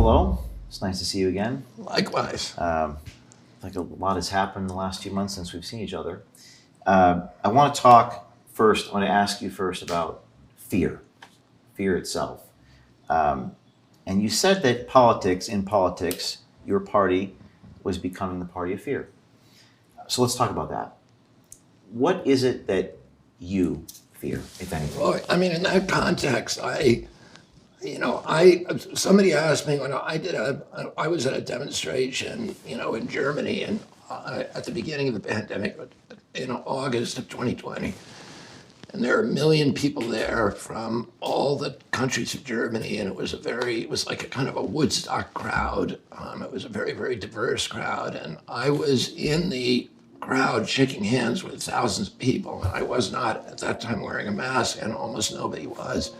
hello. It's nice to see you again. Likewise. Like a lot has happened in the last few months since we've seen each other. I want to talk first. I want to ask you first about fear, fear itself. Um, and you said that in politics, your party was becoming the party of fear. So let's talk about that. What is it that you fear, if anything? Well, I mean, in that context, somebody asked me when I was at a demonstration, in Germany, and at the beginning of the pandemic, in August of 2020, and there were 1 million people there from all the countries of Germany, and it was like a kind of a Woodstock crowd. It was a very, very diverse crowd, and I was in the crowd shaking hands with thousands of people, and I was not at that time wearing a mask, and almost nobody was.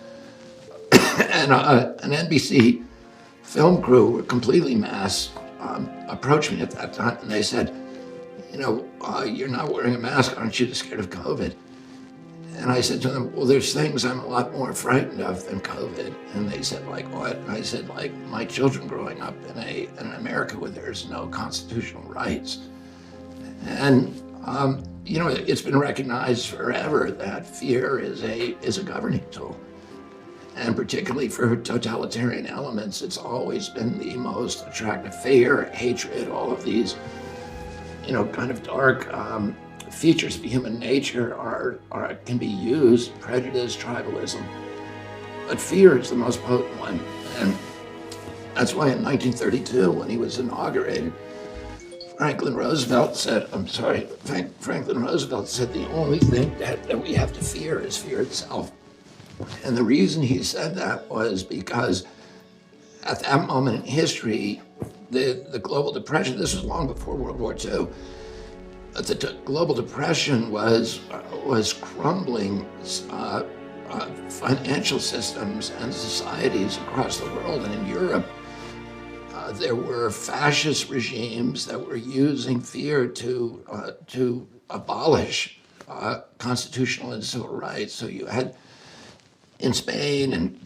And an NBC film crew, were completely masked, approached me at that time, and they said, you're not wearing a mask, aren't you scared of COVID? And I said to them, well, there's things I'm a lot more frightened of than COVID. And they said, like, what? And I said, like, my children growing up in an America where there's no constitutional rights. And, it's been recognized forever that fear is a governing tool. And particularly for totalitarian elements, it's always been the most attractive. Fear, hatred, all of these, kind of dark features of human nature can be used, prejudice, tribalism. But fear is the most potent one. And that's why in 1932, when he was inaugurated, Franklin Roosevelt said the only thing that we have to fear is fear itself. And the reason he said that was because at that moment in history, the global depression, this was long before World War II, the global depression was crumbling financial systems and societies across the world. And in Europe, there were fascist regimes that were using fear to abolish constitutional and civil rights. So you had in Spain and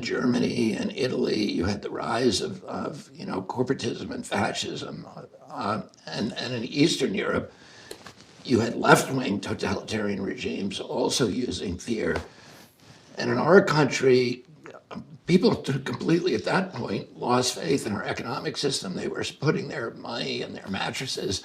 Germany and Italy, you had the rise of corporatism and fascism, and in Eastern Europe, you had left-wing totalitarian regimes also using fear. And in our country, people completely at that point lost faith in our economic system. They were putting their money in their mattresses.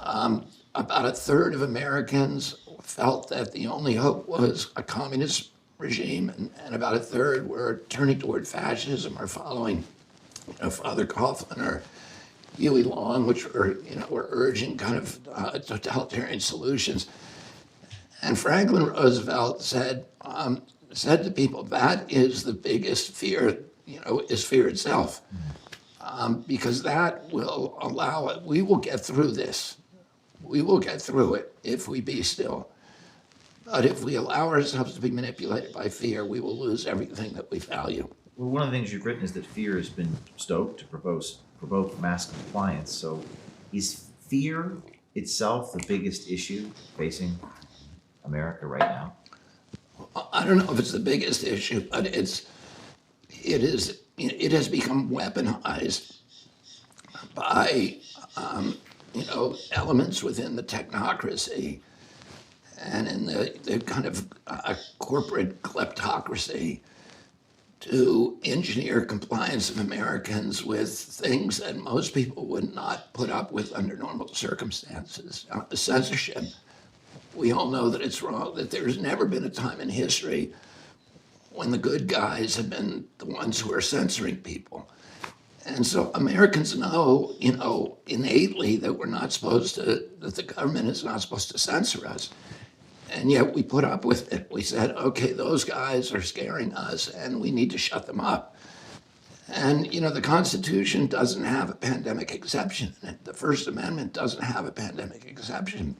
About a third of Americans felt that the only hope was a communist regime, and about a third were turning toward fascism or following Father Coughlin or Huey Long, which were urging kind of totalitarian solutions. And Franklin Roosevelt said to people, that is the biggest fear, is fear itself, because that will allow it. We will get through this. We will get through it if we be still. But if we allow ourselves to be manipulated by fear, we will lose everything that we value. Well, one of the things you've written is that fear has been stoked to provoke mass compliance. So is fear itself the biggest issue facing America right now? I don't know if it's the biggest issue, but it has become weaponized by elements within the technocracy and in the kind of corporate kleptocracy to engineer compliance of Americans with things that most people would not put up with under normal circumstances. Censorship. We all know that it's wrong, that there's never been a time in history when the good guys have been the ones who are censoring people. And so Americans know, innately that that the government is not supposed to censor us. And yet we put up with it. We said, okay, those guys are scaring us and we need to shut them up. And, the Constitution doesn't have a pandemic exception in it. The First Amendment doesn't have a pandemic exception.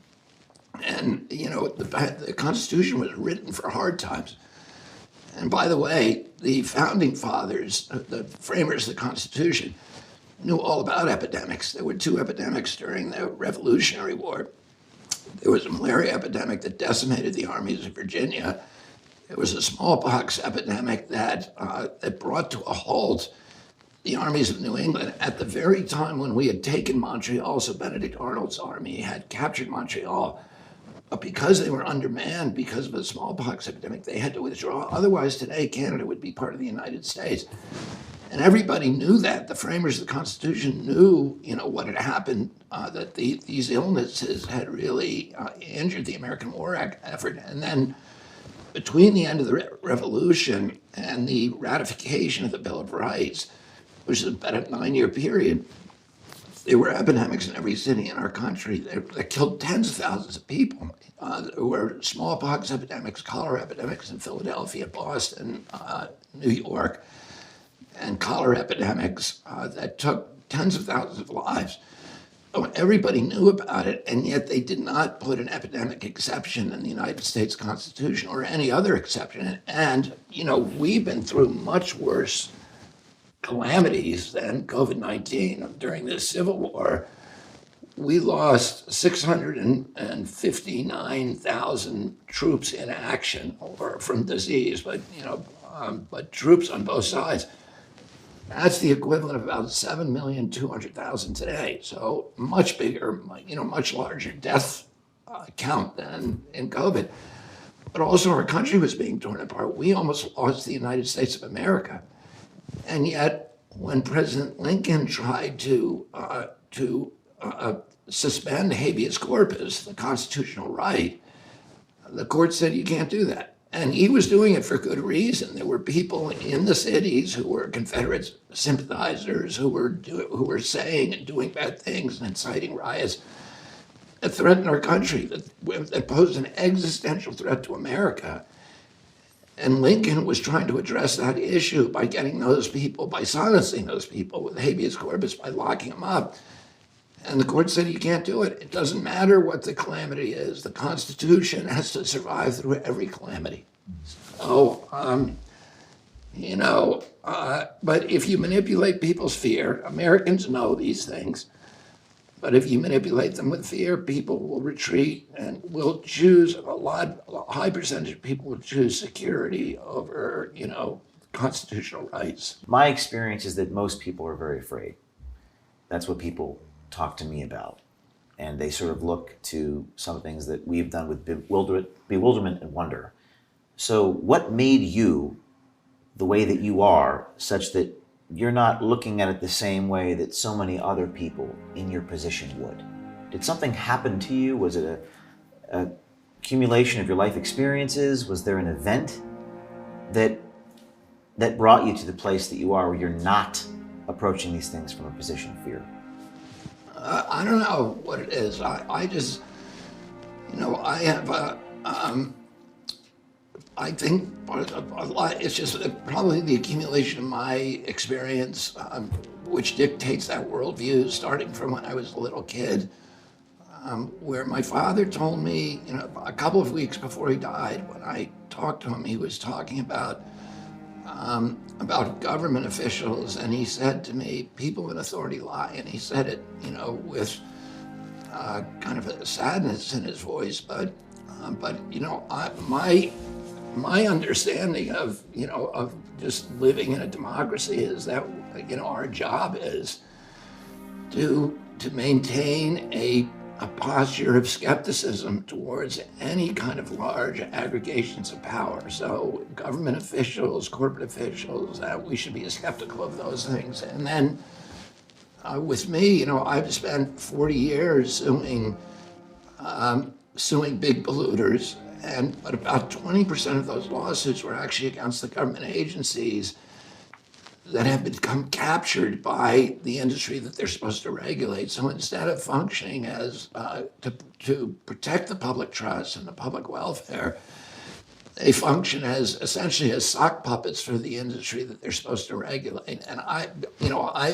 And, the Constitution was written for hard times. And by the way, the founding fathers, the framers of the Constitution, knew all about epidemics. There were 2 epidemics during the Revolutionary War. There was a malaria epidemic that decimated the armies of Virginia. It was a smallpox epidemic that brought to a halt the armies of New England at the very time when we had taken Montreal. So Benedict Arnold's army had captured Montreal. But because they were undermanned because of the smallpox epidemic, they had to withdraw. Otherwise, today, Canada would be part of the United States. And everybody knew that. The framers of the Constitution knew, what had happened, that these illnesses had really injured the American war effort. And then between the end of the Revolution and the ratification of the Bill of Rights, which is about a 9-year period, there were epidemics in every city in our country that killed tens of thousands of people. There were smallpox epidemics, cholera epidemics in Philadelphia, Boston, New York, and cholera epidemics that took tens of thousands of lives. Everybody knew about it, and yet they did not put an epidemic exception in the United States Constitution or any other exception. And, we've been through much worse calamities than COVID-19. During the Civil War, we lost 659,000 troops in action or from disease, but troops on both sides. That's the equivalent of about 7,200,000 today. So much bigger, much larger death count than in COVID. But also our country was being torn apart. We almost lost the United States of America. And yet, when President Lincoln tried to suspend habeas corpus, the constitutional right, the court said you can't do that. And he was doing it for good reason. There were people in the cities who were Confederate sympathizers who were saying and doing bad things and inciting riots that threatened our country, that posed an existential threat to America. And Lincoln was trying to address that issue by by silencing those people with habeas corpus, by locking them up. And the court said you can't do it. It doesn't matter what the calamity is. The Constitution has to survive through every calamity. So, but if you manipulate people's fear, Americans know these things. But if you manipulate them with fear, people will retreat and will choose a high percentage of people will choose security over, constitutional rights. My experience is that most people are very afraid. That's what people talk to me about. And they sort of look to some things that we've done with bewilderment and wonder. So what made you the way that you are, such that you're not looking at it the same way that so many other people in your position would? Did something happen to you? Was it a accumulation of your life experiences? Was there an event that brought you to the place that you are, where you're not approaching these things from a position of fear? I don't know what it is. I just, I have I think a lot, it's just probably the accumulation of my experience, which dictates that worldview, starting from when I was a little kid, where my father told me, a couple of weeks before he died, when I talked to him, he was talking about government officials, and he said to me, people in authority lie, and he said it, with kind of a sadness in his voice, but my understanding of just living in a democracy is that our job is to maintain a posture of skepticism towards any kind of large aggregations of power. So government officials, corporate officials, we should be skeptical of those things. And then with me, I've spent 40 years suing big polluters, but about 20% of those lawsuits were actually against the government agencies that have become captured by the industry that they're supposed to regulate. So instead of functioning as to protect the public trust and the public welfare, they function as essentially as sock puppets for the industry that they're supposed to regulate. And I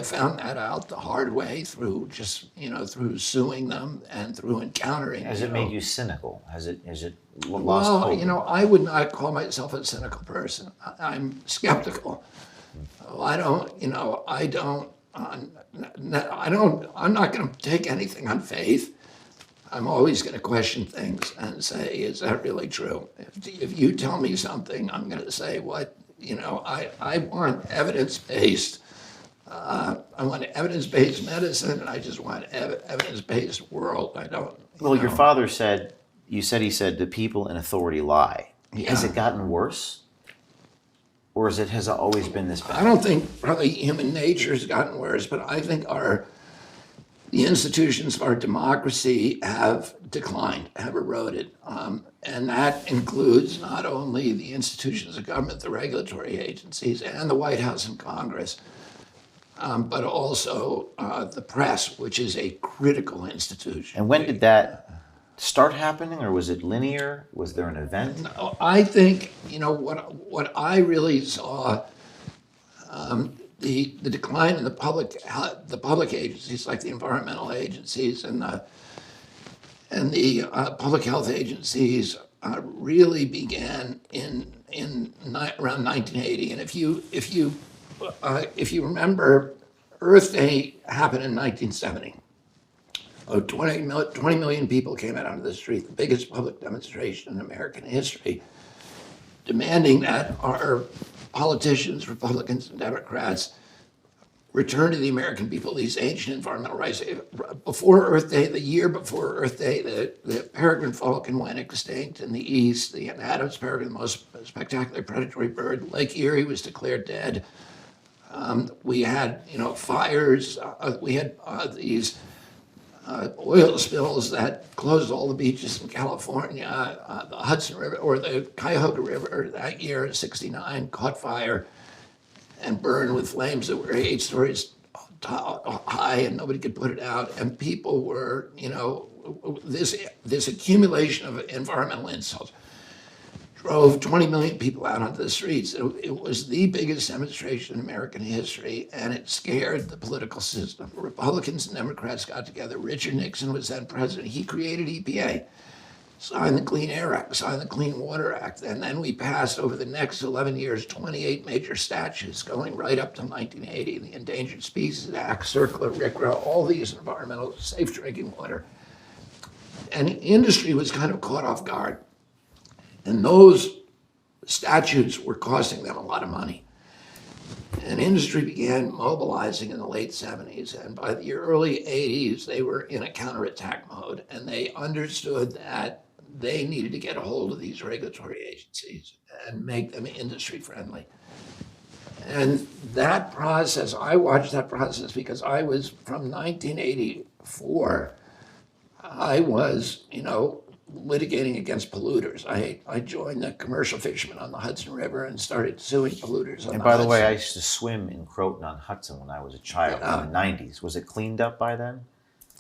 found that out the hard way through through suing them and through encountering. Has it made you cynical? Has it lost hope? I would not call myself a cynical person. I'm skeptical. I'm not going to take anything on faith. I'm always going to question things and say, is that really true? If you tell me something, I'm going to say, I want evidence-based. I want evidence-based medicine, and I just want evidence-based world. I don't. Well, your father said, he said, the people in authority lie. Has Yeah. it gotten worse? Or has it always been this I bad? don't think probably human nature has gotten worse, but I think the institutions of our democracy have declined, have eroded. And that includes not only the institutions of government, the regulatory agencies, and the White House and Congress, but also the press, which is a critical institution. And when did that start happening, or was it linear? Was there an event? I think, what I really saw, the decline in the public agencies like the environmental agencies and the public health agencies really began around 1980. And if you remember, Earth Day happened in 1970. 20 million people came out onto the street, the biggest public demonstration in American history, demanding that our politicians, Republicans and Democrats, return to the American people these ancient environmental rights. Before Earth Day, the year before Earth Day, the peregrine falcon went extinct in the east. The Adams peregrine, the most spectacular predatory bird, Lake Erie was declared dead. We had, fires. We had these oil spills that closed all the beaches in California. The Hudson River or the Cuyahoga River that year in '69 caught fire and burned with flames that were 8 stories high, and nobody could put it out. And people were, this accumulation of environmental insults drove 20 million people out onto the streets. It was the biggest demonstration in American history, and it scared the political system. Republicans and Democrats got together. Richard Nixon was then president. He created EPA, signed the Clean Air Act, signed the Clean Water Act, and then we passed over the next 11 years 28 major statutes going right up to 1980, the Endangered Species Act, CERCLA, RCRA, all these environmental safe drinking water. And industry was kind of caught off guard. And those statutes were costing them a lot of money. And industry began mobilizing in the late 70s. And by the early 80s, they were in a counterattack mode. And they understood that they needed to get a hold of these regulatory agencies and make them industry friendly. And that process, I watched that process because I was from 1984, I was, litigating against polluters. I joined the commercial fishermen on the Hudson River and started suing polluters on And the by the way, I Hudson. used to swim in Croton on Hudson when I was a child Yeah. in the 90s. Was it cleaned up by then?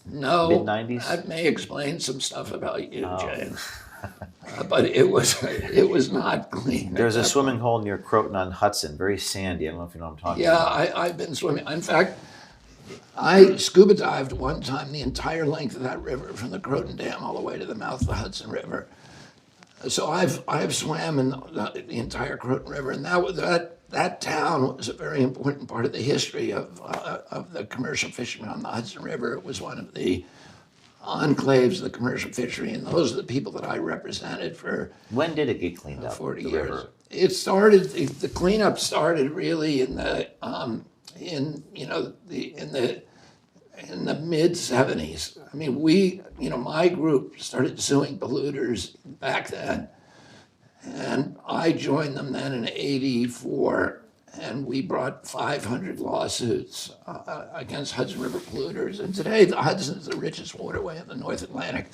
No, Mid-90s? that may explain some stuff about you, James. But it was not clean. There's a swimming hole near Croton on Hudson, very sandy. I don't know if you know what I'm talking Yeah, about. I've been swimming. In fact, I scuba dived one time the entire length of that river from the Croton Dam all the way to the mouth of the Hudson River. So I've swam in the entire Croton River, and that town was a very important part of the history of the commercial fishermen on the Hudson River. It was one of the enclaves of the commercial fishery, and those are the people that I represented for When did it get cleaned up? 40 the years. river? It started, the cleanup started really in the mid '70s. I mean, my group started suing polluters back then, and I joined them then in '84, and we brought 500 lawsuits against Hudson River polluters. And today, the Hudson is the richest waterway in the North Atlantic.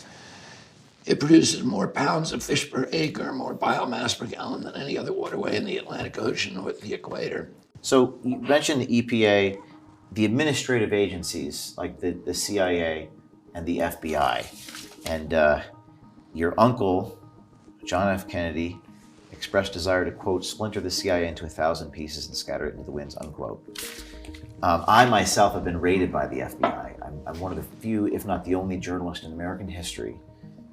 It produces more pounds of fish per acre, more biomass per gallon than any other waterway in the Atlantic Ocean north of the equator. So you mentioned the EPA, the administrative agencies like the CIA and the FBI, and your uncle, John F. Kennedy, expressed desire to, quote, splinter the CIA into 1,000 pieces and scatter it into the winds, unquote. I myself have been raided by the FBI. I'm one of the few, if not the only journalist in American history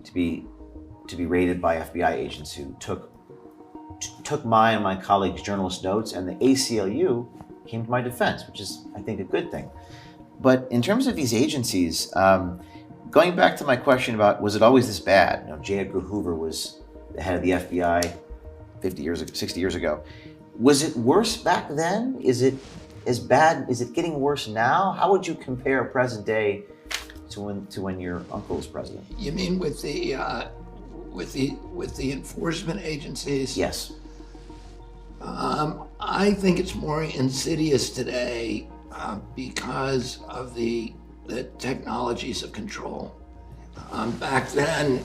to be raided by FBI agents who took my and my colleagues' journalist notes, and the ACLU came to my defense, which is, I think, a good thing. But in terms of these agencies, Going back to my question about was it always this bad? J. Edgar Hoover was the head of the FBI 50 years ago, 60 years ago. Was it worse back then? Is it as bad? Is it getting worse now? How would you compare present day to when your uncle was president? You mean with the enforcement agencies? Yes. I think it's more insidious today because of the technologies of control. Back then,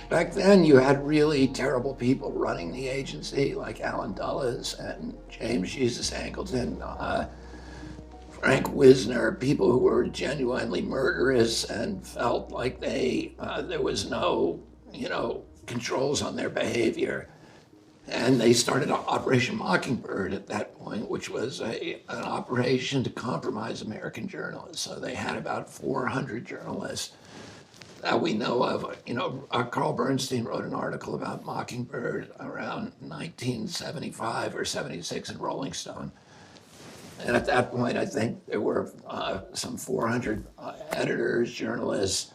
back then you had really terrible people running the agency, like Alan Dulles and James Jesus Angleton, Frank Wisner, people who were genuinely murderous and felt like there was no, controls on their behavior. And they started Operation Mockingbird at that point, which was an operation to compromise American journalists. So they had about 400 journalists that we know of. Carl Bernstein wrote an article about Mockingbird around 1975 or 76 in Rolling Stone. And at that point, I think there were some 400 editors, journalists,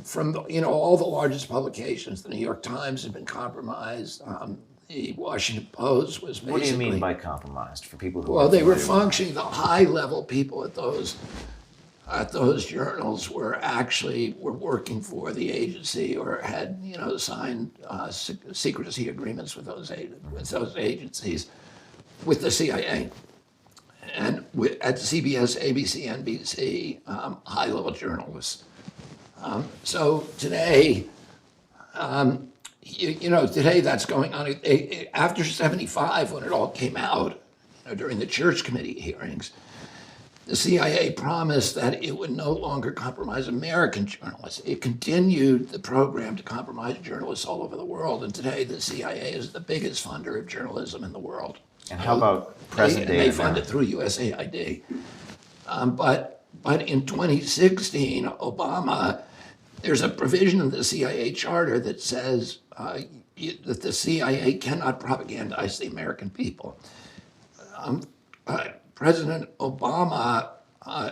from all the largest publications. The New York Times had been compromised. The Washington Post was basically. What do you mean by compromised for people who? Well, they were functioning. The high-level people at those journals were working for the agency or had signed secrecy agreements with those agencies, with the CIA. And at CBS, ABC, NBC, high-level journalists. So today, today that's going on. After 75, when it all came out, during the Church Committee hearings, the CIA promised that it would no longer compromise American journalists. It continued the program to compromise journalists all over the world. And today, the CIA is the biggest funder of journalism in the world. And how about present day? They fund it through USAID. But in 2016, Obama, there's a provision in the CIA charter that says that the CIA cannot propagandize the American people. President Obama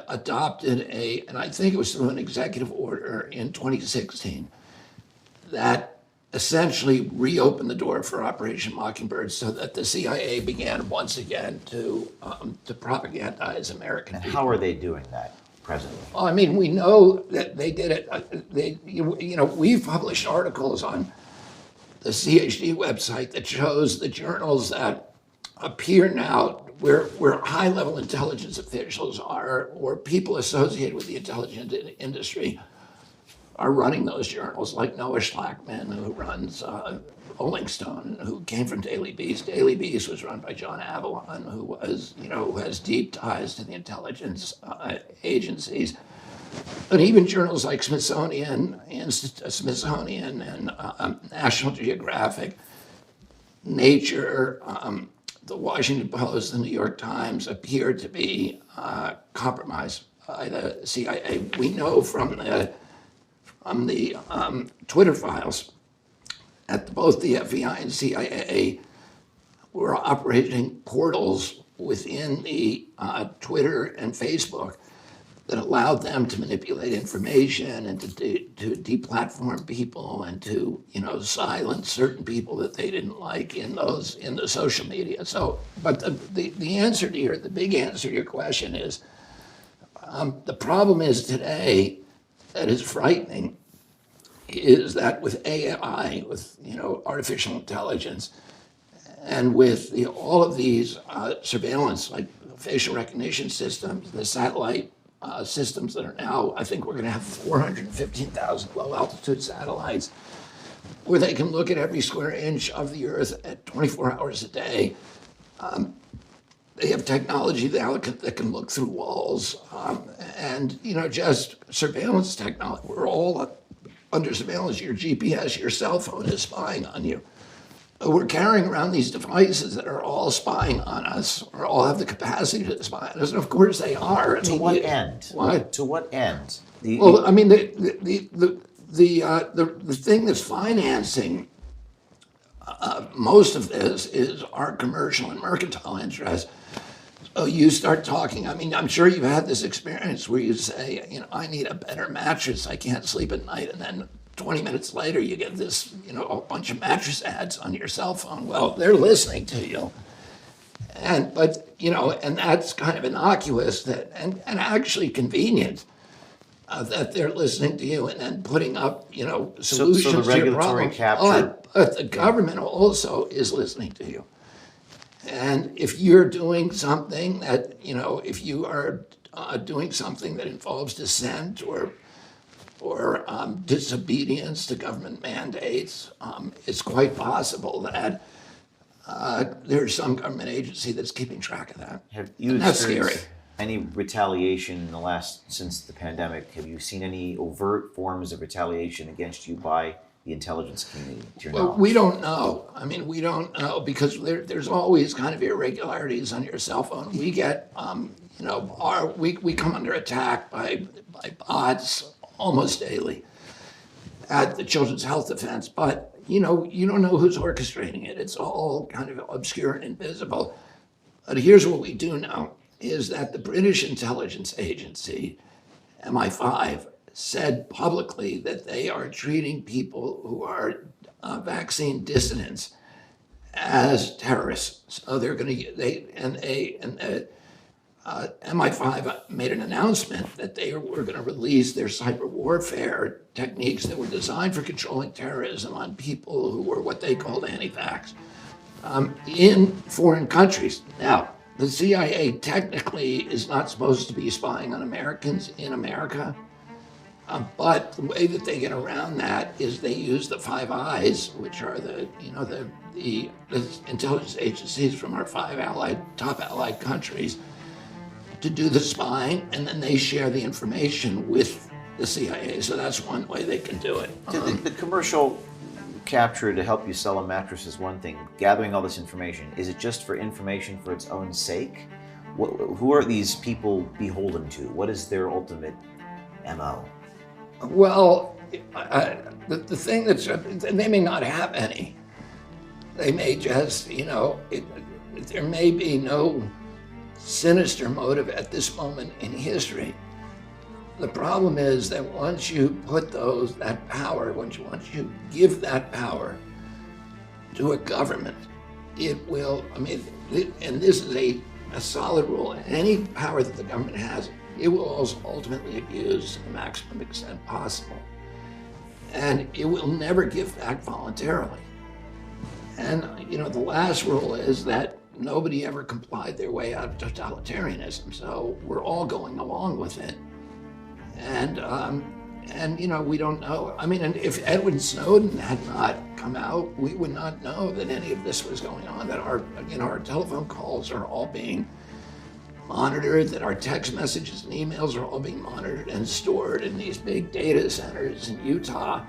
adopted and I think it was through an executive order in 2016, that essentially reopened the door for Operation Mockingbird so that the CIA began once again to propagandize American people. How are they doing that presently? Well, I mean, we know that they did it. We've published articles on the CHD website that shows the journals that appear now where high-level intelligence officials are, or people associated with the intelligence industry, are running those journals, like Noah Schlachman, who runs Rolling Stone, who came from Daily Beast. Daily Beast was run by John Avalon, who has deep ties to the intelligence agencies. But even journals like Smithsonian and National Geographic, Nature, the Washington Post, the New York Times appear to be compromised by the CIA. We know from the Twitter files at both the FBI and CIA were operating portals within the Twitter and Facebook that allowed them to manipulate information and to deplatform people and to silence certain people that they didn't like in the social media. So, but the big answer to your question is the problem is today that is frightening is that with AI, with artificial intelligence, and with all of these surveillance, like facial recognition systems, the satellite systems that are now, I think we're going to have 415,000 low-altitude satellites, where they can look at every square inch of the Earth at 24 hours a day. They have technology now that can look through walls, and just surveillance technology. We're all under surveillance. Your GPS, your cell phone is spying on you. We're carrying around these devices that are all spying on us, or all have the capacity to spy on us, and of course they are. To what end? What? To what end? Well, I mean, the thing that's financing most of this is our commercial and mercantile interests. Oh, you start talking. I mean, I'm sure you've had this experience where you say, I need a better mattress. I can't sleep at night. And then 20 minutes later, you get this, a bunch of mattress ads on your cell phone. Well, they're listening to you. And that's kind of innocuous and actually convenient that they're listening to you and then putting up, solutions so the to your regulatory problem. capture. But the government also is listening to you. And if you're doing something that, if you are doing something that involves dissent or disobedience to government mandates, it's quite possible that there's some government agency that's keeping track of that. Have you And that's experienced scary. any retaliation in the since the pandemic? Have you seen any overt forms of retaliation against you by the intelligence community, to your Well, knowledge? we don't know. I mean, we don't know because there's always kind of irregularities on your cell phone. We get, we come under attack by bots almost daily at the Children's Health Defense, but you don't know who's orchestrating it. It's all kind of obscure and invisible. But here's what we do know is that the British intelligence agency, MI5, said publicly that they are treating people who are vaccine dissidents as terrorists. So they're going to MI5 made an announcement that they were going to release their cyber warfare techniques that were designed for controlling terrorism on people who were what they called anti-vax in foreign countries. Now, the CIA technically is not supposed to be spying on Americans in America. But the way that they get around that is they use the Five Eyes, which are the intelligence agencies from our top allied countries, to do the spying, and then they share the information with the CIA. So that's one way they can do it. The commercial capture to help you sell a mattress is one thing. Gathering all this information, is it just for information for its own sake? Who are these people beholden to? What is their ultimate MO? Well, the thing they may not have any. They may just, there may be no sinister motive at this moment in history. The problem is that once you put that power, once you give that power to a government, it will, and this is a solid rule, any power that the government has, it will also ultimately abuse to the maximum extent possible. And it will never give back voluntarily. And, the last rule is that nobody ever complied their way out of totalitarianism. So we're all going along with it. And we don't know. And if Edward Snowden had not come out, we would not know that any of this was going on, that our telephone calls are all being monitored, that our text messages and emails are all being monitored and stored in these big data centers in Utah,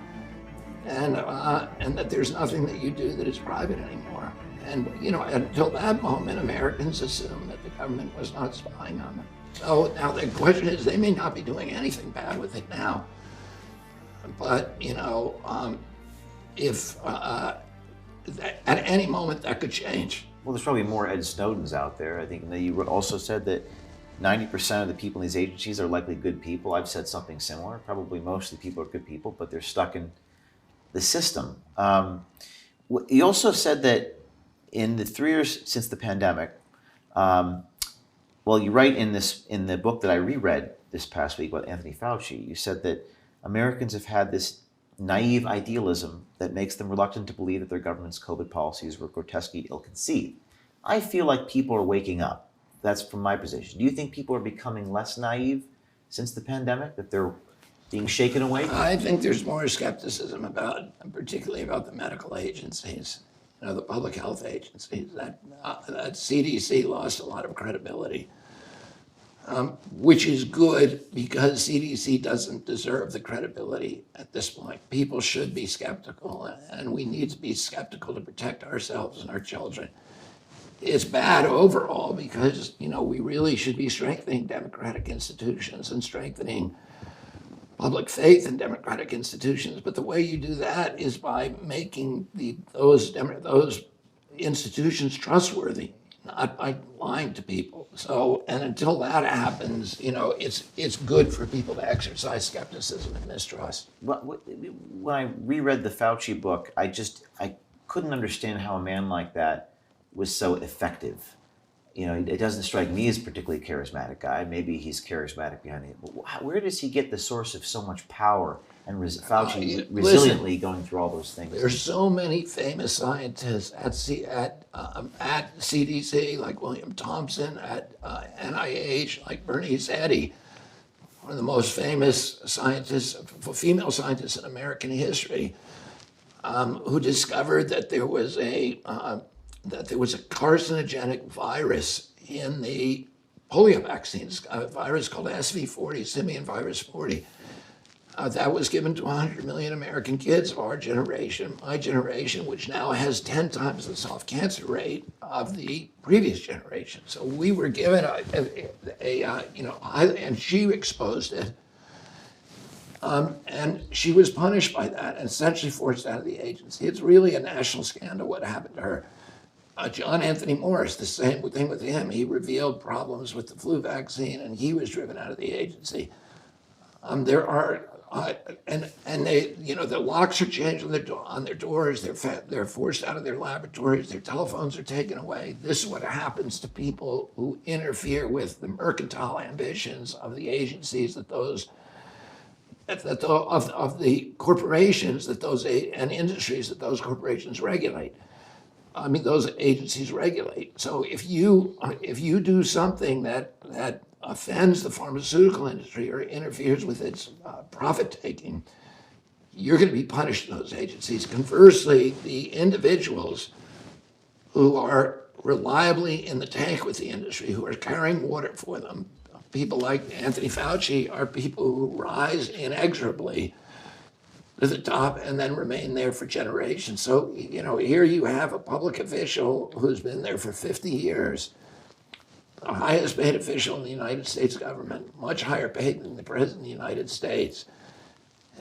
and that there's nothing that you do that is private anymore. And until that moment, Americans assumed that the government was not spying on them. So now the question is, they may not be doing anything bad with it now, but if at any moment that could change. Well, there's probably more Ed Snowdens out there. I think that you also said that 90% of the people in these agencies are likely good people. I've said something similar. Probably most of the people are good people, but they're stuck in the system. You also said that in the 3 years since the pandemic, you write in the book that I reread this past week about Anthony Fauci, you said that Americans have had this naive idealism that makes them reluctant to believe that their government's COVID policies were grotesquely ill-conceived. I feel like people are waking up. That's from my position. Do you think people are becoming less naive since the pandemic, that they're being shaken awake? I think there's more skepticism particularly about the medical agencies, the public health agencies. That CDC lost a lot of credibility. Which is good because CDC doesn't deserve the credibility at this point. People should be skeptical, and we need to be skeptical to protect ourselves and our children. It's bad overall because, we really should be strengthening democratic institutions and strengthening public faith in democratic institutions. But the way you do that is by making those institutions trustworthy. not by lying to people. So, and until that happens, it's good for people to exercise skepticism and mistrust. When I reread the Fauci book, I couldn't understand how a man like that was so effective. It doesn't strike me as a particularly charismatic guy. Maybe he's charismatic behind it. But where does he get the source of so much power and Fauci Listen, resiliently going through all those things? there's so many famous scientists at CDC, like William Thompson, at NIH, like Bernice Eddy, one of the most famous scientists, female scientists in American history, who discovered that there was a carcinogenic virus in the polio vaccines, a virus called SV40, simian virus 40. That was given to 100 million American kids of our generation, my generation, which now has 10 times the soft cancer rate of the previous generation. So we were given and she exposed it. And she was punished by that and essentially forced out of the agency. It's really a national scandal what happened to her. John Anthony Morris, the same thing with him. He revealed problems with the flu vaccine and he was driven out of the agency. There are and they, the locks are changed on their doors. They're forced out of their laboratories. Their telephones are taken away. This is what happens to people who interfere with the mercantile ambitions of the agencies of the corporations and industries that those corporations regulate. I mean, those agencies regulate. So if you do something that offends the pharmaceutical industry or interferes with its profit taking, you're going to be punished in those agencies. Conversely, the individuals who are reliably in the tank with the industry, who are carrying water for them, people like Anthony Fauci, are people who rise inexorably to the top and then remain there for generations. So, here you have a public official who's been there for 50 years, the highest paid official in the United States government, much higher paid than the President of the United States.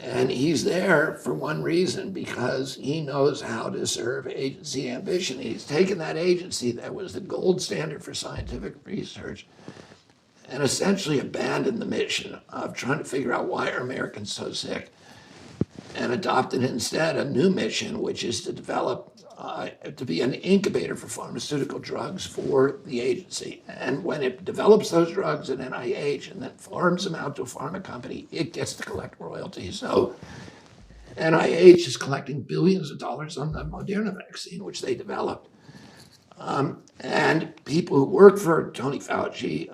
And he's there for one reason, because he knows how to serve agency ambition. He's taken that agency that was the gold standard for scientific research and essentially abandoned the mission of trying to figure out why are Americans so sick, and adopted instead a new mission, which is to develop, to be an incubator for pharmaceutical drugs for the agency. And when it develops those drugs at NIH and then farms them out to a pharma company, it gets to collect royalties. So NIH is collecting billions of dollars on the Moderna vaccine, which they developed. And people who work for Tony Fauci,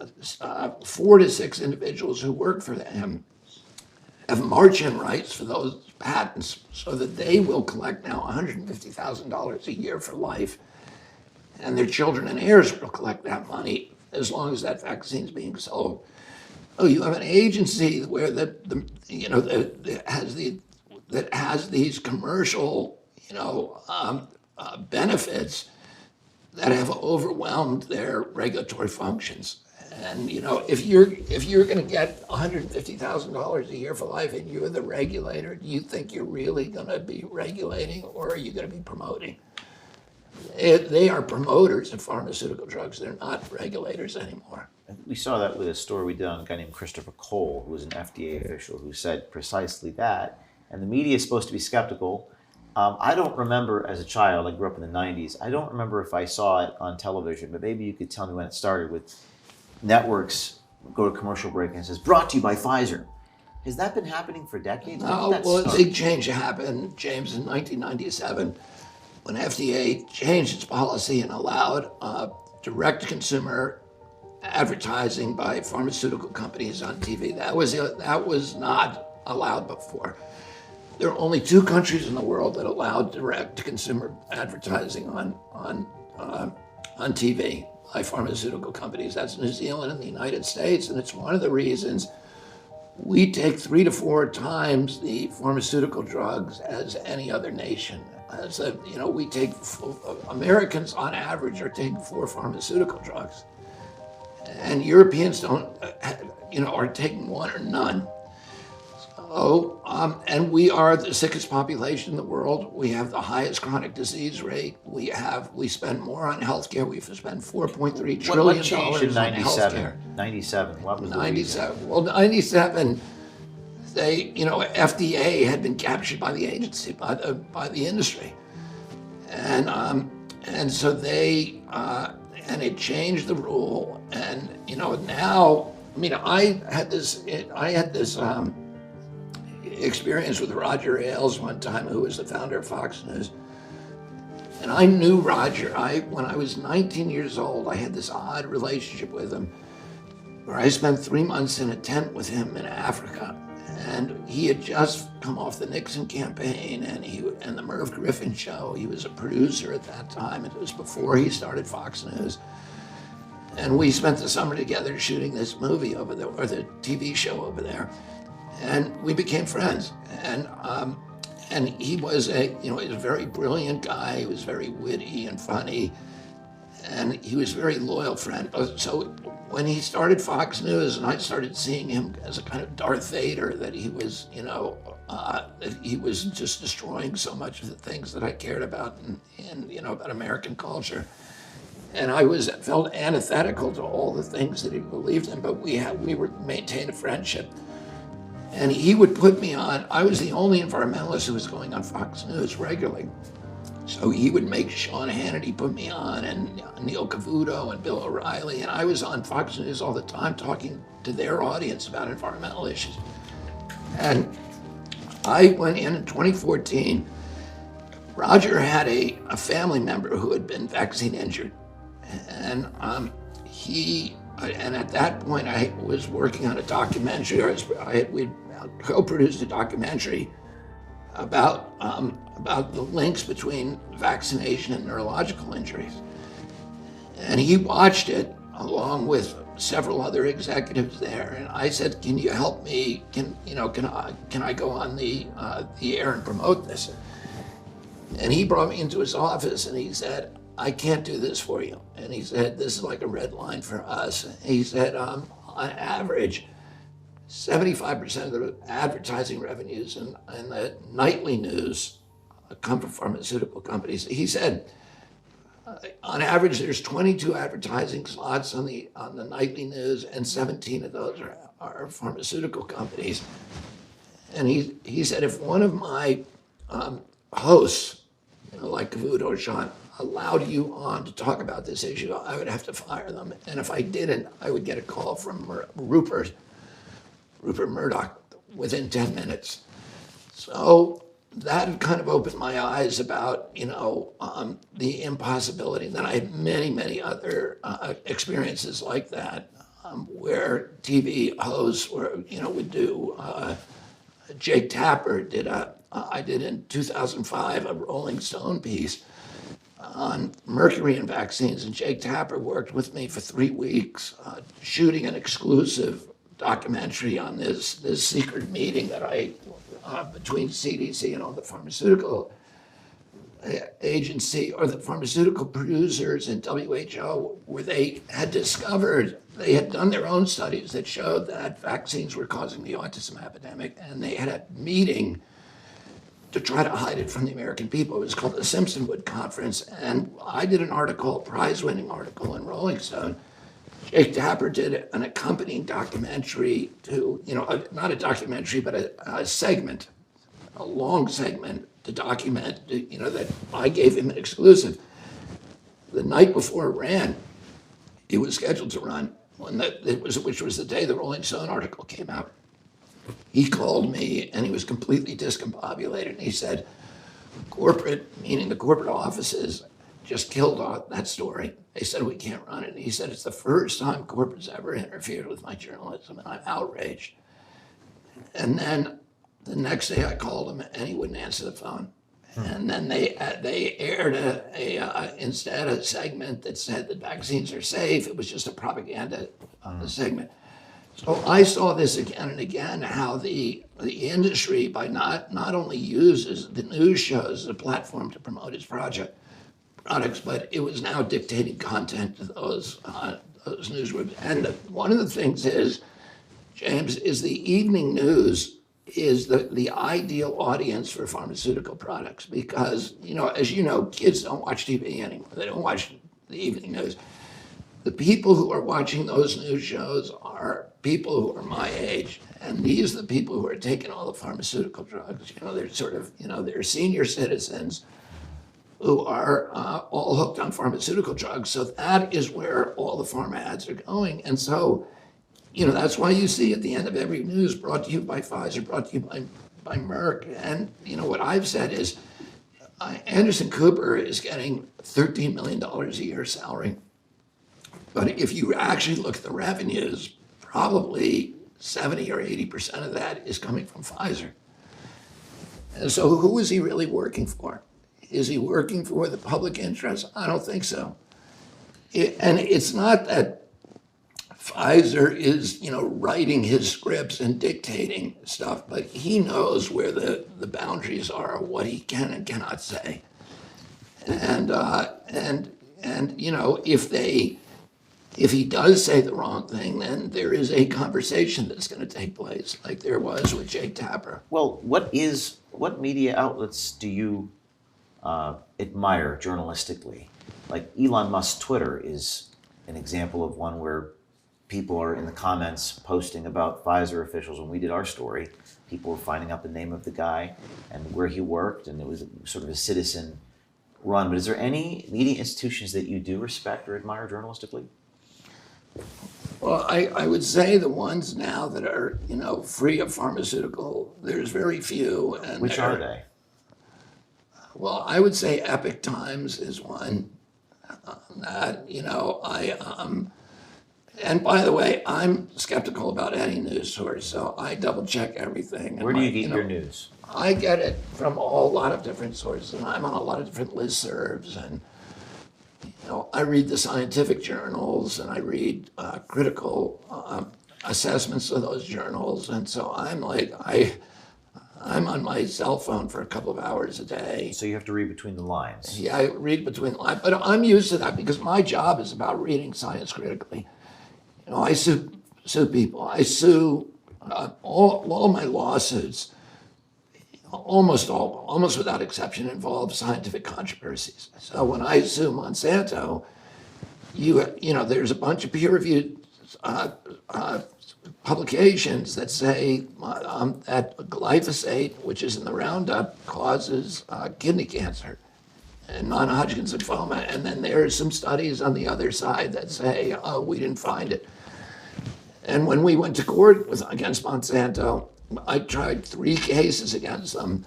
4 to 6 individuals who work for him, have march-in rights for those patents, so that they will collect now $150,000 a year for life, and their children and heirs will collect that money as long as that vaccine is being sold. Oh, you have an agency where that has these commercial benefits that have overwhelmed their regulatory functions. And if you're going to get $150,000 a year for life, and you're the regulator, do you think you're really going to be regulating, or are you going to be promoting? They are promoters of pharmaceutical drugs. They're not regulators anymore. We saw that with a story we did on a guy named Christopher Cole, who was an FDA official, who said precisely that. And the media is supposed to be skeptical. I don't remember as a child, I grew up in the 90s, I don't remember if I saw it on television, but maybe you could tell me when it started, with networks go to commercial break and it says, brought to you by Pfizer. Has that been happening for decades? Well, a big change happened, James, in 1997, when FDA changed its policy and allowed direct-to-consumer advertising by pharmaceutical companies on TV. That was not allowed before. There are only 2 countries in the world that allowed direct-to-consumer advertising on TV by pharmaceutical companies. That's New Zealand and the United States, and it's one of the reasons we take 3 to 4 times the pharmaceutical drugs as any other nation. Americans on average are taking 4 pharmaceutical drugs, and Europeans are taking 1 or none. And we are the sickest population in the world. We have the highest chronic disease rate. We spend more on healthcare. We've spent $4.3 What trillion changed in on 97? healthcare. 97. What was the reason? 97. Well, 97. FDA had been captured by the agency, by the industry, and so and it changed the rule. And now, I had this experience with Roger Ailes one time, who was the founder of Fox News. And I knew Roger. When I was 19 years old, I had this odd relationship with him, where I spent 3 months in a tent with him in Africa. And he had just come off the Nixon campaign and the Merv Griffin show. He was a producer at that time. It was before he started Fox News. And we spent the summer together shooting this movie over there, or the TV show over there. And we became friends. And he was he was a very brilliant guy. He was very witty and funny. And he was a very loyal friend. So when he started Fox News, and I started seeing him as a kind of Darth Vader, that he was, that he was just destroying so much of the things that I cared about and about American culture. And I felt antithetical to all the things that he believed in, but we maintained a friendship. And he would put me on. I was the only environmentalist who was going on Fox News regularly. So he would make Sean Hannity put me on, and Neil Cavuto and Bill O'Reilly, and I was on Fox News all the time talking to their audience about environmental issues. And I went in 2014. Roger had a family member who had been vaccine injured, and and at that point I was working on a documentary. We'd co-produced a documentary about the links between vaccination and neurological injuries. And he watched it along with several other executives there. And I said, "Can you help me? Can I go on the air and promote this?" And he brought me into his office and he said, "I can't do this for you." And he said, "This is like a red line for us." He said, on average, 75% of the advertising revenues and the nightly news come from pharmaceutical companies. He said, on average, there's 22 advertising slots on the nightly news, and 17 of those are pharmaceutical companies. And he said, if one of my hosts, like Cavuto or Sean, allowed you on to talk about this issue, I would have to fire them. And if I didn't, I would get a call from Rupert Murdoch within 10 minutes. So that kind of opened my eyes about, the impossibility. Then I had many, many other experiences like that, where TV hosts would do. Jake Tapper I did in 2005 a Rolling Stone piece on mercury and vaccines, and Jake Tapper worked with me for 3 weeks shooting an exclusive documentary on this secret meeting that between CDC and all the pharmaceutical agency, or the pharmaceutical producers and WHO, where they had done their own studies that showed that vaccines were causing the autism epidemic, and they had a meeting to try to hide it from the American people. It was called the Simpsonwood Conference, and I did an article, a prize-winning article in Rolling Stone. Jake Tapper did an accompanying documentary to, not a documentary, but a segment, a long segment to document, that I gave him an exclusive. The night before it ran, it was scheduled to run, which was the day the Rolling Stone article came out. He called me and he was completely discombobulated. And he said, corporate, meaning the corporate offices, just killed that story. They said, we can't run it. And he said, it's the first time corporate's ever interfered with my journalism, and I'm outraged. And then the next day I called him and he wouldn't answer the phone. And then they aired instead a segment that said that vaccines are safe. It was just a propaganda segment. So I saw this again and again, how the industry, by not only uses the news shows as a platform to promote its products, but it was now dictating content to those newsrooms. And one of the things is, James, is the evening news is the ideal audience for pharmaceutical products because, as you know, kids don't watch TV anymore. They don't watch the evening news. The people who are watching those news shows are people who are my age, and these are the people who are taking all the pharmaceutical drugs. They're sort of, they're senior citizens who are all hooked on pharmaceutical drugs. So that is where all the pharma ads are going. And so, that's why you see at the end of every news, brought to you by Pfizer, brought to you by Merck. And, what I've said is Anderson Cooper is getting $13 million a year salary. But if you actually look at the revenues, probably 70 or 80% of that is coming from Pfizer. And so who is he really working for? Is he working for the public interest? I don't think so. And it's not that Pfizer is, writing his scripts and dictating stuff, but he knows where the boundaries are, what he can and cannot say. And if he does say the wrong thing, then there is a conversation that's going to take place, like there was with Jake Tapper. Well, what media outlets do you admire journalistically? Like Elon Musk's Twitter is an example of one where people are in the comments posting about Pfizer officials. When we did our story, people were finding out the name of the guy and where he worked, and it was sort of a citizen run. But is there any media institutions that you do respect or admire journalistically? Well, I would say the ones now that are, free of pharmaceutical, there's very few. And Which are they? Well, I would say Epic Times is one that, and by the way, I'm skeptical about any news source, so I double check everything. Where do you get your news? I get it from a lot of different sources, and I'm on a lot of different listservs, and I read the scientific journals, and I read critical assessments of those journals, and so I'm on my cell phone for a couple of hours a day. So you have to read between the lines. Yeah, I read between the lines, but I'm used to that because my job is about reading science critically. I sue people. I sue all my lawsuits. Almost without exception, involve scientific controversies. So when I sue Monsanto, there's a bunch of peer-reviewed publications that say that glyphosate, which is in the Roundup, causes kidney cancer and non-Hodgkin's lymphoma. And then there are some studies on the other side that say, oh, we didn't find it. And when we went to court against Monsanto, I tried 3 cases against them.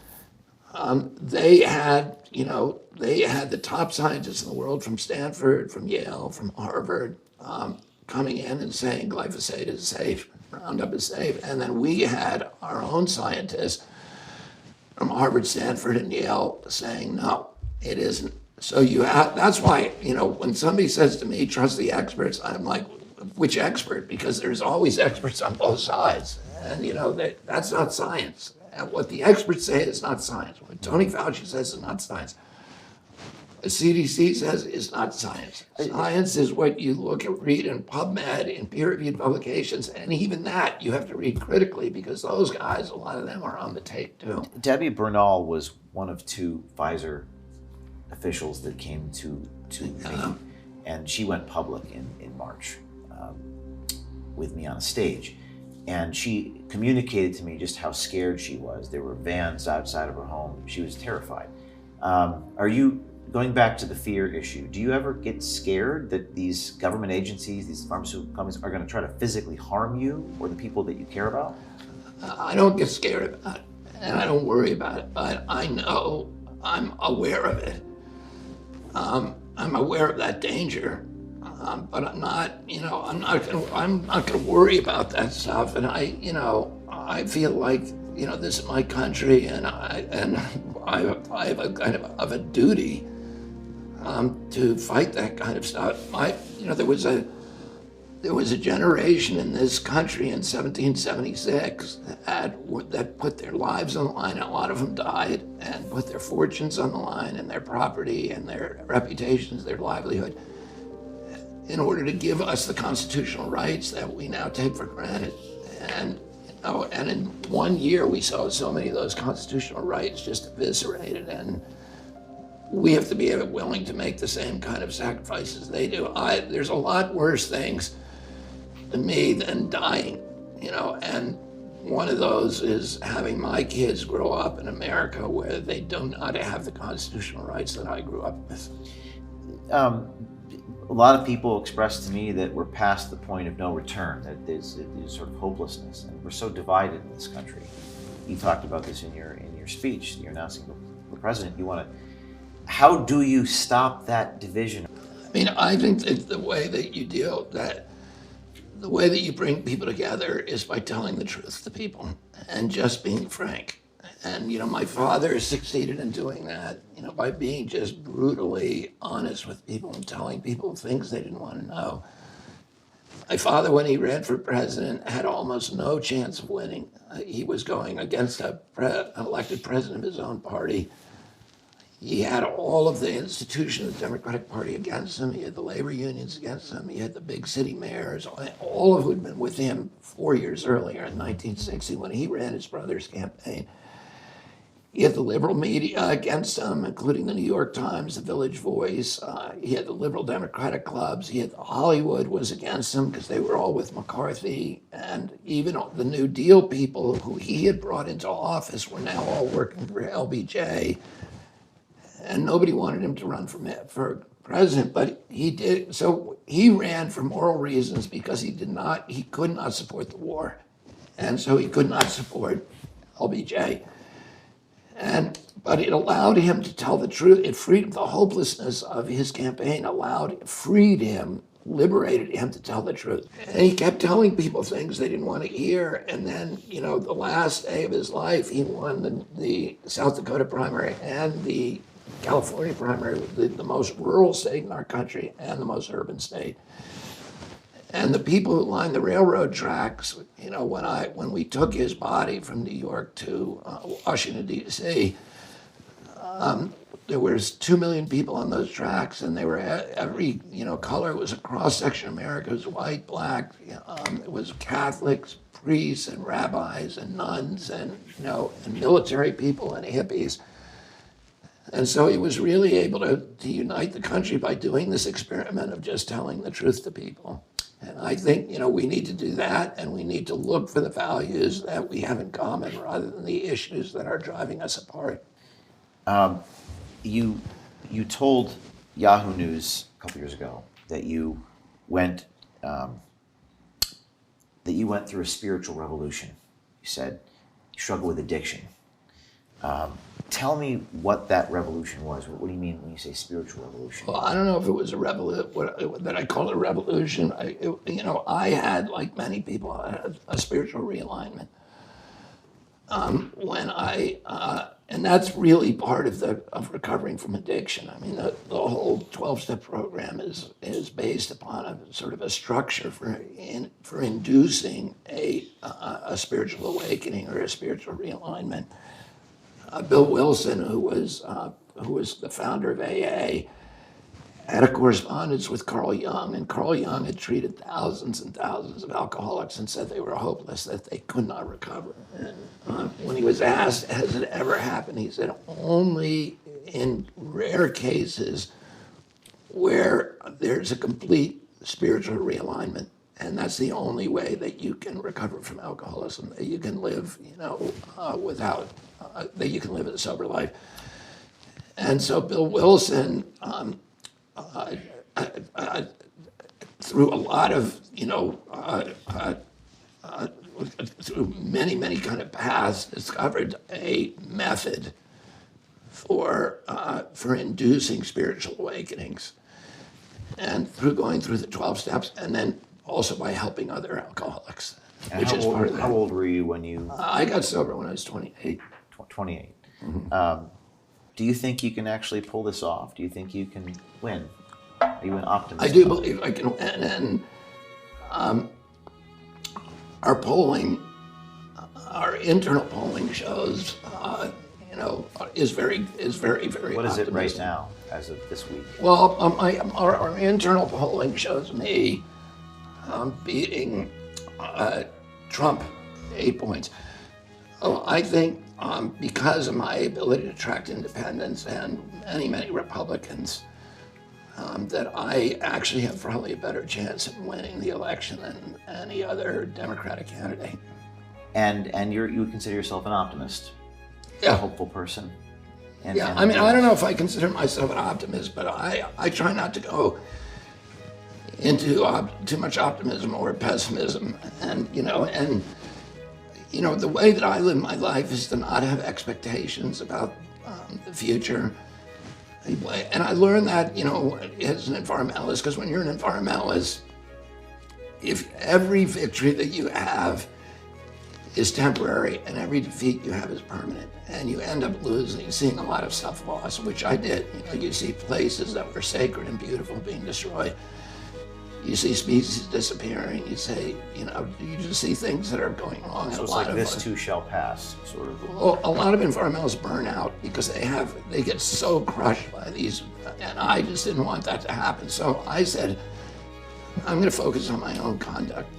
They had the top scientists in the world from Stanford, from Yale, from Harvard, coming in and saying glyphosate is safe, Roundup is safe. And then we had our own scientists from Harvard, Stanford, and Yale saying, no, it isn't. So that's why, when somebody says to me, trust the experts, I'm like, which expert? Because there's always experts on both sides. And, that's not science. And what the experts say is not science. What Tony Fauci says is not science. The CDC says is not science. Science is what you read in PubMed, in peer-reviewed publications, and even that you have to read critically because those guys, a lot of them are on the take too. Debbie Bernal was one of 2 Pfizer officials that came to me, and she went public in March with me on a stage. And she communicated to me just how scared she was. There were vans outside of her home. She was terrified. Are you, going back to the fear issue, do you ever get scared that these government agencies, these pharmaceutical companies are going to try to physically harm you or the people that you care about? I don't get scared about it, and I don't worry about it, but I know I'm aware of it. I'm aware of that danger. But I'm not gonna worry about that stuff. And I feel like, this is my country, and I have a kind of a duty to fight that kind of stuff. There was a generation in this country in 1776 that put their lives on the line. A lot of them died and put their fortunes on the line and their property and their reputations, their livelihood, in order to give us the constitutional rights that we now take for granted. And Oh, and in 1 year, we saw so many of those constitutional rights just eviscerated, and we have to be willing to make the same kind of sacrifices they do. There's a lot worse things to me than dying, and one of those is having my kids grow up in America where they do not have the constitutional rights that I grew up with. A lot of people expressed to me that we're past the point of no return, that there's sort of hopelessness, and we're so divided in this country. You talked about this in your speech. You're announcing the president. How do you stop that division? I mean, I think that the way that you bring people together is by telling the truth to people and just being frank. And, my father succeeded in doing that, by being just brutally honest with people and telling people things they didn't want to know. My father, when he ran for president, had almost no chance of winning. He was going against an elected president of his own party. He had all of the institutions of the Democratic Party against him. He had the labor unions against him. He had the big city mayors, all of who had been with him 4 years earlier in 1960 when he ran his brother's campaign. He had the liberal media against him, including the New York Times, the Village Voice. He had the liberal Democratic clubs. He had Hollywood was against him because they were all with McCarthy. And even the New Deal people who he had brought into office were now all working for LBJ. And nobody wanted him to run for president, but he did. So he ran for moral reasons because he could not support the war. And so he could not support LBJ. But it allowed him to tell the truth. It freed the hopelessness of his campaign, freed him, liberated him to tell the truth. And he kept telling people things they didn't want to hear. And then, the last day of his life, he won the South Dakota primary and the California primary, the most rural state in our country and the most urban state. And the people who lined the railroad tracks, when we took his body from New York to Washington, D.C., there was 2 million people on those tracks, and they were every color. It was a cross section of America. It was white, black. It was Catholics, priests, and rabbis, and nuns, and and military people and hippies. And so he was really able to unite the country by doing this experiment of just telling the truth to people. And I think, we need to do that, and we need to look for the values that we have in common rather than the issues that are driving us apart. You told Yahoo News a couple years ago that you went through a spiritual revolution. You said you struggle with addiction. Tell me what that revolution was. What do you mean when you say spiritual revolution? Well, I don't know if it was a revolution, that I call it a revolution. I had, like many people, a spiritual realignment. And that's really part of recovering from addiction. I mean, the whole 12-step program is based upon a sort of a structure for inducing a spiritual awakening or a spiritual realignment. Bill Wilson, who was the founder of AA, had a correspondence with Carl Jung, and Carl Jung had treated thousands and thousands of alcoholics and said they were hopeless, that they could not recover. And when he was asked, has it ever happened, he said, only in rare cases where there's a complete spiritual realignment. And that's the only way that you can recover from alcoholism, that you can live, that you can live a sober life. And so Bill Wilson, through a lot of, through many, many kind of paths, discovered a method for inducing spiritual awakenings. And through going through the 12 steps, and then also by helping other alcoholics, which is part of that. How old were you when you... I got sober when I was 28. 28. Mm-hmm. Do you think you can actually pull this off? Do you think you can win? Are you an optimist? I do believe I can win, and our polling, our internal polling shows, is very, very What is it right optimistic. now, as of this week? Well, our internal polling shows me beating Trump 8 points. Oh, I think because of my ability to attract independents and many Republicans, that I actually have probably a better chance of winning the election than any other Democratic candidate. And you would consider yourself an optimist, a Yeah. hopeful person. And, Yeah, and- I mean, I don't know if I consider myself an optimist, but I try not to go into too much optimism or pessimism. And, the way that I live my life is to not have expectations about the future. And I learned that, as an environmentalist, because when you're an environmentalist, if every victory that you have is temporary and every defeat you have is permanent, and you end up seeing a lot of stuff lost, which I did. You see places that were sacred and beautiful being destroyed. You see species disappearing. You just see things that are going wrong. So and it's a lot like of this too shall pass, sort of. well, a lot of environmentalists burn out because they get so crushed by these, and I just didn't want that to happen. So I said, I'm going to focus on my own conduct,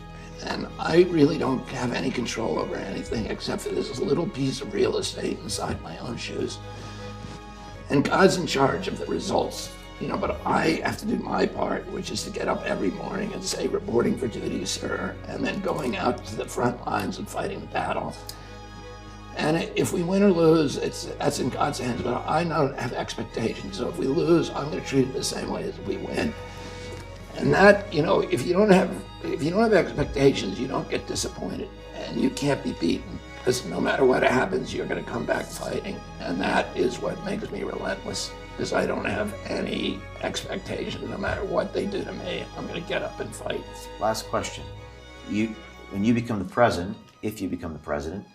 and I really don't have any control over anything except for this little piece of real estate inside my own shoes. And God's in charge of the results, but I have to do my part, which is to get up every morning and say, reporting for duty, sir, and then going out to the front lines and fighting the battle. And if we win or lose, that's in God's hands, but I don't have expectations. So if we lose, I'm going to treat it the same way as if we win. And that, if you don't have expectations, you don't get disappointed, and you can't be beaten, because no matter what happens, you're going to come back fighting. And that is what makes me relentless, because I don't have any expectations. No matter what they do to me, I'm going to get up and fight. Last question. When you become the president, if you become the president,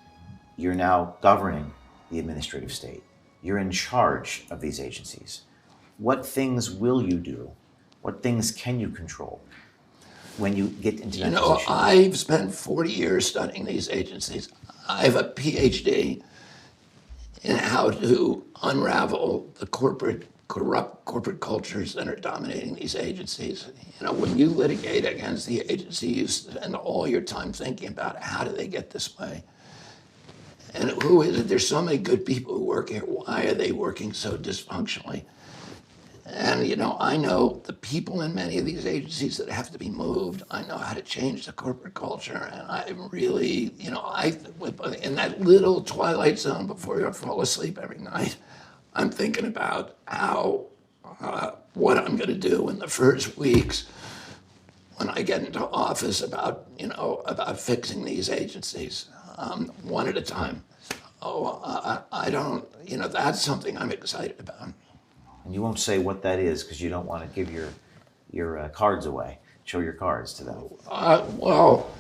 you're now governing the administrative state. You're in charge of these agencies. What things will you do? What things can you control when you get into that position? I've spent 40 years studying these agencies. I have a PhD in how to unravel the corrupt corporate cultures that are dominating these agencies. When you litigate against the agency, you spend all your time thinking about how do they get this way? And who is it? There's so many good people who work here. Why are they working so dysfunctionally? And, I know the people in many of these agencies that have to be moved. I know how to change the corporate culture. And I'm really, in that little twilight zone before you fall asleep every night, I'm thinking about what I'm going to do in the first weeks when I get into office about fixing these agencies, one at a time. I don't, that's something I'm excited about. And you won't say what that is because you don't want to give your cards away. Show your cards to them. Well,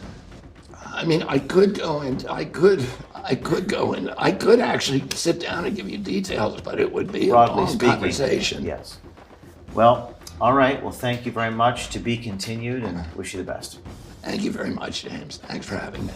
I mean, I could actually sit down and give you details, but it would be Broadly a long speaking, conversation. yes. Well, all right. Well, thank you very much. To be continued, and wish you the best. Thank you very much, James. Thanks for having me.